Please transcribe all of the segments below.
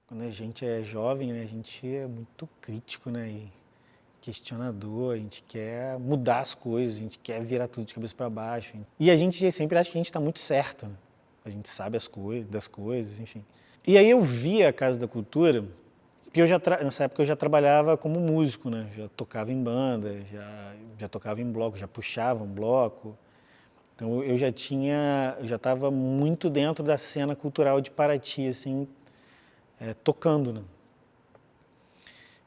Quando a gente é jovem, né, a gente é muito crítico, né, e questionador, a gente quer mudar as coisas, a gente quer virar tudo de cabeça para baixo. E a gente sempre acha que a gente está muito certo, né? A gente sabe as coisas, das coisas, enfim. E aí eu vi a Casa da Cultura, porque nessa época eu já trabalhava como músico, né? Já tocava em banda, já tocava em bloco, já puxava um bloco. Então eu já estava muito dentro da cena cultural de Paraty, assim, tocando, né?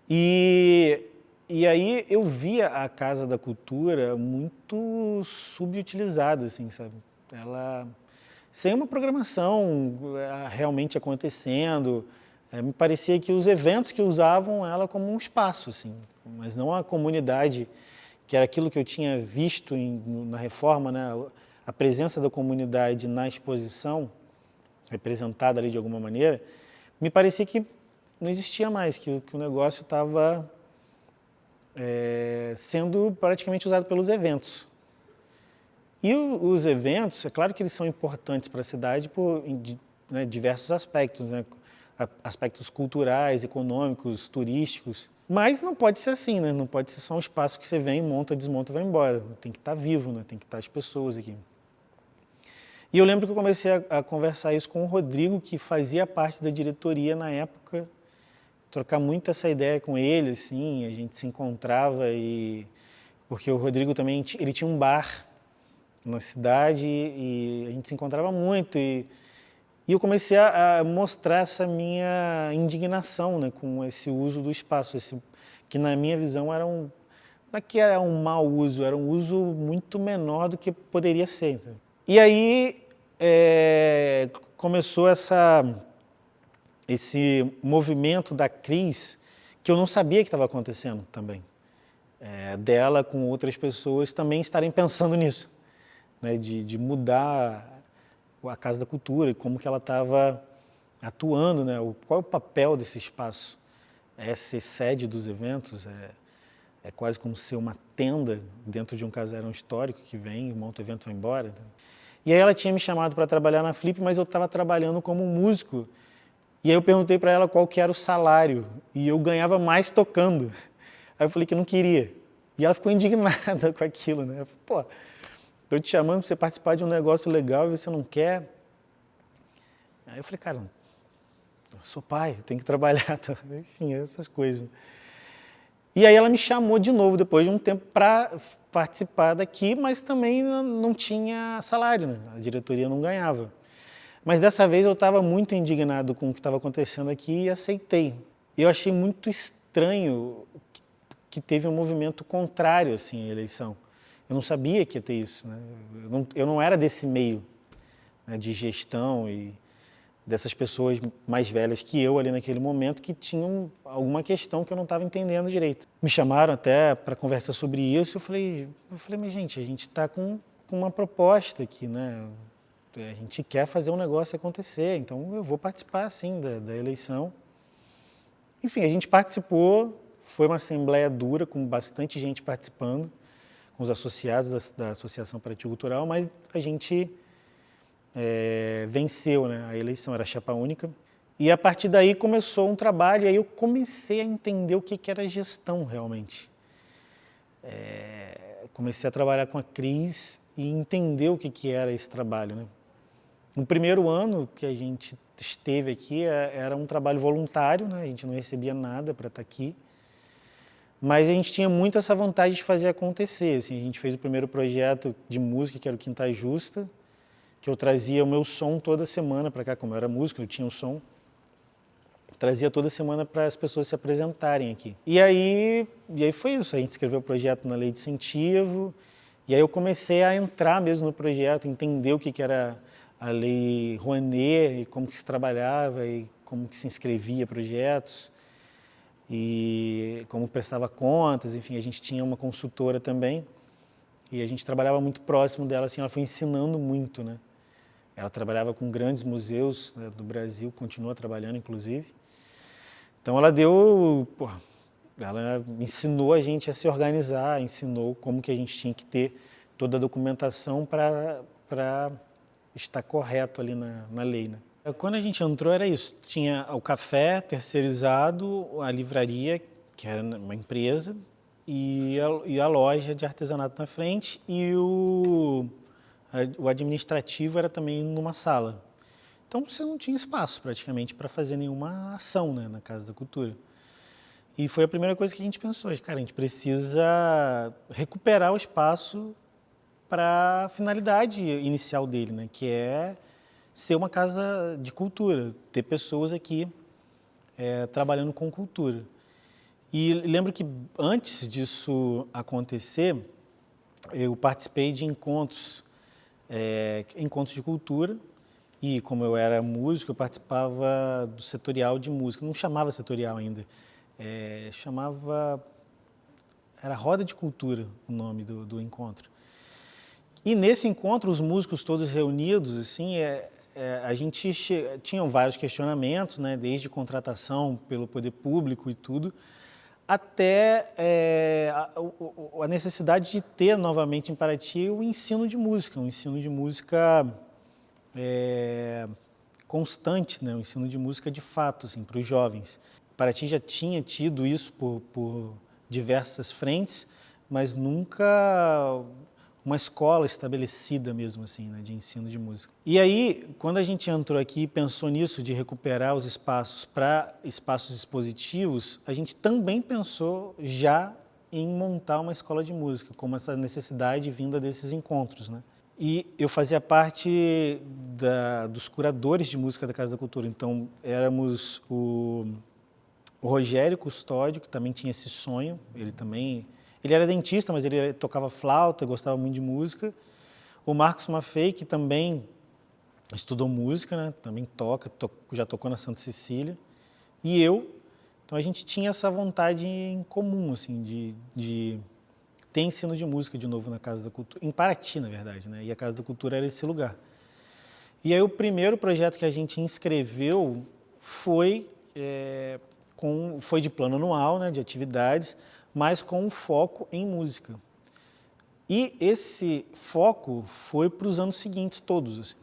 E, e aí eu via a Casa da Cultura muito subutilizada, assim, sabe? Ela sem uma programação realmente acontecendo. Me parecia que os eventos que usavam ela como um espaço, assim, mas não a comunidade, que era aquilo que eu tinha visto na reforma, né? A presença da comunidade na exposição, representada ali de alguma maneira, me parecia que não existia mais, que o negócio estava sendo praticamente usado pelos eventos. E os eventos, é claro que eles são importantes para a cidade por né, diversos aspectos, né? Aspectos culturais, econômicos, turísticos, mas não pode ser assim, né? Não pode ser só um espaço que você vem, monta, desmonta e vai embora. Tem que estar vivo, né? Tem que estar as pessoas aqui. E eu lembro que eu comecei a conversar isso com o Rodrigo, que fazia parte da diretoria na época, trocar muito essa ideia com ele, assim, a gente se encontrava porque o Rodrigo também, ele tinha um bar na cidade e a gente se encontrava muito e eu comecei a mostrar essa minha indignação, né, com esse uso do espaço, que na minha visão era não é que era um mau uso, era um uso muito menor do que poderia ser. Entendeu? E aí começou esse movimento da Cris, que eu não sabia que estava acontecendo também, dela com outras pessoas também estarem pensando nisso, né, de mudar a Casa da Cultura e como que ela estava atuando, né, qual é o papel desse espaço? É ser sede dos eventos? É quase como ser uma tenda dentro de um casarão histórico que vem, monta o evento e vai embora. Né? E aí ela tinha me chamado para trabalhar na Flip, mas eu estava trabalhando como músico. E aí eu perguntei para ela qual que era o salário, e eu ganhava mais tocando. Aí eu falei que não queria. E ela ficou indignada com aquilo, né? Ela falou, pô, estou te chamando para você participar de um negócio legal e você não quer. Aí eu falei, cara, eu sou pai, eu tenho que trabalhar, enfim, essas coisas. E aí ela me chamou de novo, depois de um tempo, para participar daqui, mas também não tinha salário, né? A diretoria não ganhava. Mas dessa vez eu estava muito indignado com o que estava acontecendo aqui e aceitei. Eu achei muito estranho que teve um movimento contrário assim, à eleição. Eu não sabia que ia ter isso. Né? Eu não era desse meio, né, de gestão e dessas pessoas mais velhas que eu ali naquele momento que tinham alguma questão que eu não estava entendendo direito. Me chamaram até para conversar sobre isso. Eu falei, mas gente, a gente está com uma proposta aqui, né? A gente quer fazer um negócio acontecer, então eu vou participar, sim, da eleição. Enfim, a gente participou, foi uma assembleia dura, com bastante gente participando, com os associados da Associação Paraty Cultural, mas a gente venceu, né? A eleição, era chapa única. E a partir daí começou um trabalho, e aí eu comecei a entender o que era gestão realmente. Comecei a trabalhar com a Cris e entender o que era esse trabalho, né? No primeiro ano que a gente esteve aqui, era um trabalho voluntário, né? A gente não recebia nada para estar aqui, mas a gente tinha muito essa vontade de fazer acontecer. Assim, a gente fez o primeiro projeto de música, que era o Quinta Justa, que eu trazia o meu som toda semana para cá, como eu era músico, eu tinha o som, trazia toda semana para as pessoas se apresentarem aqui. E aí foi isso, a gente escreveu o projeto na Lei de Incentivo, e aí eu comecei a entrar mesmo no projeto, entender o que era a Lei Rouanet e como que se trabalhava e como que se inscrevia projetos e como prestava contas, enfim, a gente tinha uma consultora também e a gente trabalhava muito próximo dela, assim, ela foi ensinando muito, né? Ela trabalhava com grandes museus, né, do Brasil, continua trabalhando, inclusive. Então ela ensinou a gente a se organizar, ensinou como que a gente tinha que ter toda a documentação para estar correto ali na lei, né? Quando a gente entrou era isso, tinha o café terceirizado, a livraria, que era uma empresa, e a loja de artesanato na frente, e o administrativo era também numa sala. Então você não tinha espaço praticamente para fazer nenhuma ação, né, na Casa da Cultura. E foi a primeira coisa que a gente pensou, cara, a gente precisa recuperar o espaço para a finalidade inicial dele, né, que é ser uma casa de cultura, ter pessoas aqui trabalhando com cultura. E lembro que antes disso acontecer, eu participei de encontros de cultura, e como eu era músico, eu participava do setorial de música, não chamava setorial ainda, era Roda de Cultura o nome do encontro. E nesse encontro, os músicos todos reunidos, assim, a gente tinham vários questionamentos, né, desde contratação pelo poder público e tudo, até a necessidade de ter novamente em Paraty o ensino de música, um ensino de música constante, né, um ensino de música de fato, assim, para os jovens. Paraty já tinha tido isso por diversas frentes, mas nunca uma escola estabelecida mesmo assim, né, de ensino de música. E aí, quando a gente entrou aqui e pensou nisso, de recuperar os espaços para espaços expositivos, a gente também pensou já em montar uma escola de música, como essa necessidade vinda desses encontros, né? E eu fazia parte dos curadores de música da Casa da Cultura, então éramos o Rogério Custódio, que também tinha esse sonho, ele era dentista, mas ele tocava flauta, gostava muito de música. O Marcos Maffei, que também estudou música, né? Também já tocou na Santa Cecília. E eu. Então a gente tinha essa vontade em comum, assim, de ter ensino de música de novo na Casa da Cultura, em Paraty, na verdade, né? E a Casa da Cultura era esse lugar. E aí o primeiro projeto que a gente inscreveu foi de plano anual, né, de atividades, mas com um foco em música. E esse foco foi para os anos seguintes todos. Assim.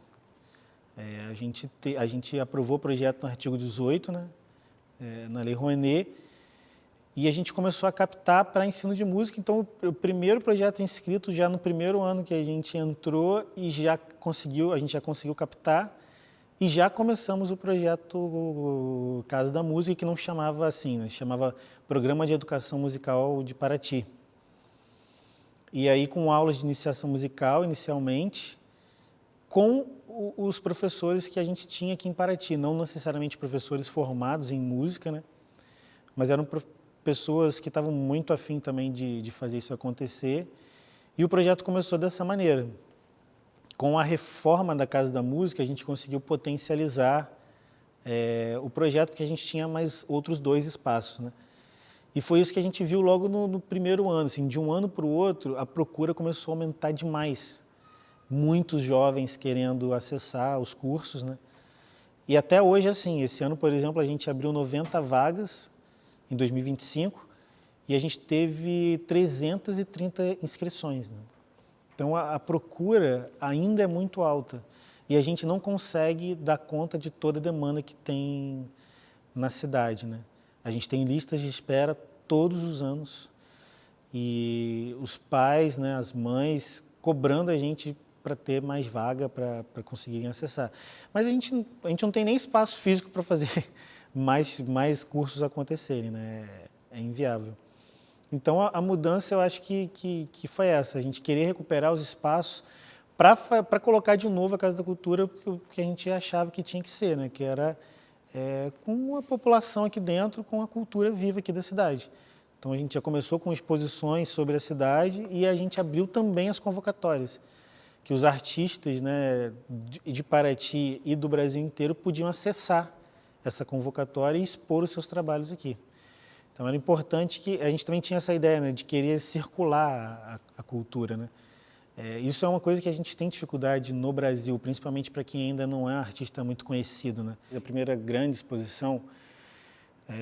A gente aprovou o projeto no artigo 18, né, na Lei Rouanet, e a gente começou a captar para ensino de música. Então, o primeiro projeto inscrito já no primeiro ano que a gente entrou e a gente já conseguiu captar, e já começamos o projeto Casa da Música, que não chamava assim, né? Chamava Programa de Educação Musical de Paraty. E aí com aulas de iniciação musical, inicialmente, com os professores que a gente tinha aqui em Paraty, não necessariamente professores formados em música, né? Mas eram pessoas que estavam muito afim também de fazer isso acontecer. E o projeto começou dessa maneira. Com a reforma da Casa da Música, a gente conseguiu potencializar o projeto, porque a gente tinha mais outros 2 espaços, né? E foi isso que a gente viu logo no primeiro ano. Assim, de um ano para o outro, a procura começou a aumentar demais. Muitos jovens querendo acessar os cursos, né? E até hoje, assim, esse ano, por exemplo, a gente abriu 90 vagas em 2025 e a gente teve 330 inscrições, né? Então, a procura ainda é muito alta e a gente não consegue dar conta de toda a demanda que tem na cidade, né? A gente tem listas de espera todos os anos e os pais, né, as mães, cobrando a gente para ter mais vaga para conseguirem acessar. Mas a gente não tem nem espaço físico para fazer mais cursos acontecerem, né? É inviável. Então, a mudança eu acho que foi essa, a gente querer recuperar os espaços para colocar de novo a Casa da Cultura que a gente achava que tinha que ser, né? Que era com a população aqui dentro, com a cultura viva aqui da cidade. Então, a gente já começou com exposições sobre a cidade e a gente abriu também as convocatórias, que os artistas, né, de Paraty e do Brasil inteiro podiam acessar essa convocatória e expor os seus trabalhos aqui. Então, era importante que a gente também tinha essa ideia, né, de querer circular a cultura, né? Isso é uma coisa que a gente tem dificuldade no Brasil, principalmente para quem ainda não é um artista muito conhecido, né? A primeira grande exposição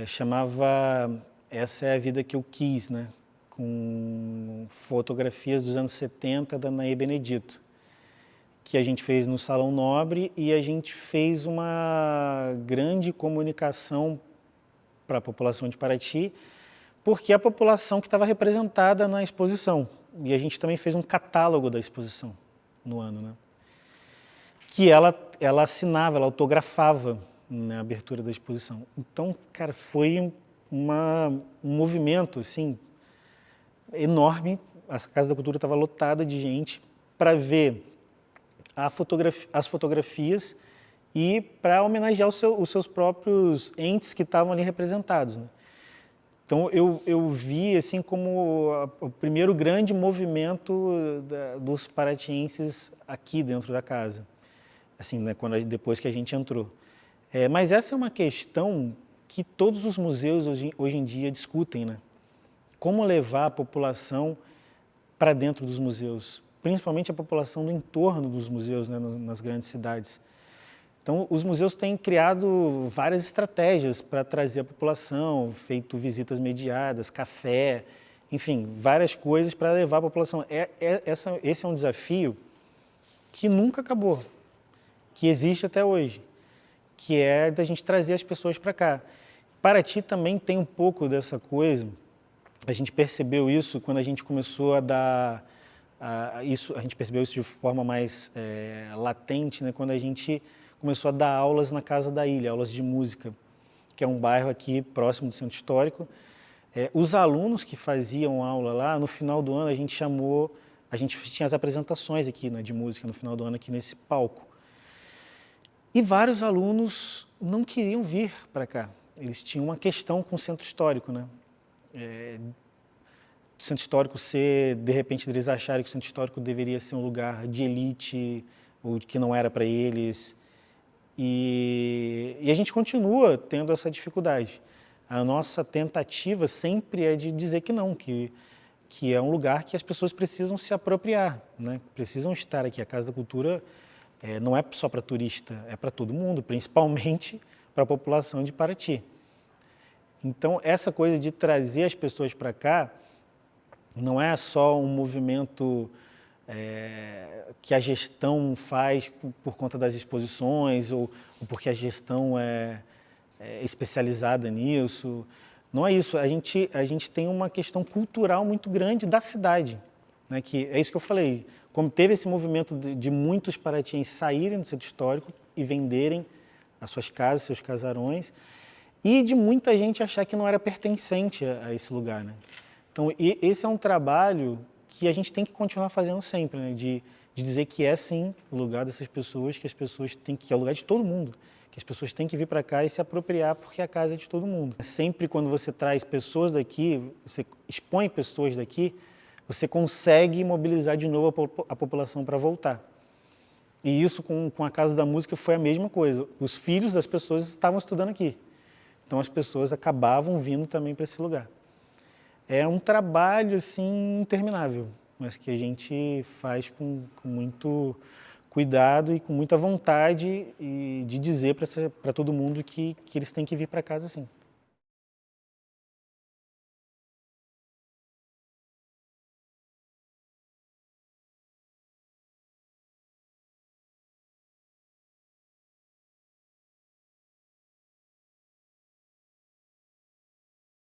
chamava Essa é a Vida que Eu Quis, né? Com fotografias dos anos 70 da Nair Benedito, que a gente fez no Salão Nobre e a gente fez uma grande comunicação para a população de Paraty, porque é a população que estava representada na exposição. E a gente também fez um catálogo da exposição no ano, né? Que ela assinava, ela autografava na abertura da exposição. Então, cara, foi um movimento, assim, enorme. A Casa da Cultura estava lotada de gente para ver as fotografias e para homenagear os seus próprios entes que estavam ali representados, né? Então, eu vi assim como o primeiro grande movimento dos paratienses aqui dentro da casa, assim, né, depois que a gente entrou. Mas essa é uma questão que todos os museus hoje em dia discutem, né? Como levar a população para dentro dos museus, principalmente a população do entorno dos museus, né, nas grandes cidades. Então, os museus têm criado várias estratégias para trazer a população, feito visitas mediadas, café, enfim, várias coisas para levar a população. Esse é um desafio que nunca acabou, que existe até hoje, que é da gente trazer as pessoas para cá. Paraty também tem um pouco dessa coisa, a gente percebeu isso quando a gente começou a dar... a gente percebeu isso de forma mais latente, né, quando a gente começou a dar aulas na Casa da Ilha, aulas de música, que é um bairro aqui próximo do Centro Histórico. Os alunos que faziam aula lá, no final do ano a gente tinha as apresentações aqui, né, de música no final do ano aqui nesse palco. E vários alunos não queriam vir para cá, eles tinham uma questão com o Centro Histórico, né? O Centro Histórico de repente eles acharem que o Centro Histórico deveria ser um lugar de elite, ou que não era para eles. E a gente continua tendo essa dificuldade. A nossa tentativa sempre é de dizer que não, que é um lugar que as pessoas precisam se apropriar, né? Precisam estar aqui. A Casa da Cultura não é só para turista, é para todo mundo, principalmente para a população de Paraty. Então, essa coisa de trazer as pessoas para cá não é só um movimento que a gestão faz por conta das exposições ou porque a gestão é especializada nisso. Não é isso. A gente tem uma questão cultural muito grande da cidade, né? Que é isso que eu falei. Como teve esse movimento de muitos paratienses saírem do Centro Histórico e venderem as suas casas, seus casarões, e de muita gente achar que não era pertencente a esse lugar, né? Então, esse é um trabalho que a gente tem que continuar fazendo sempre, né? De dizer que é sim o lugar dessas pessoas, que as pessoas têm que é o lugar de todo mundo, que as pessoas têm que vir para cá e se apropriar porque a casa é de todo mundo. Sempre quando você traz pessoas daqui, você expõe pessoas daqui, você consegue mobilizar de novo a população para voltar. E isso com a Casa da Música foi a mesma coisa. Os filhos das pessoas estavam estudando aqui, então as pessoas acabavam vindo também para esse lugar. É um trabalho assim interminável, mas que a gente faz com muito cuidado e com muita vontade de dizer para todo mundo que eles têm que vir para casa sim.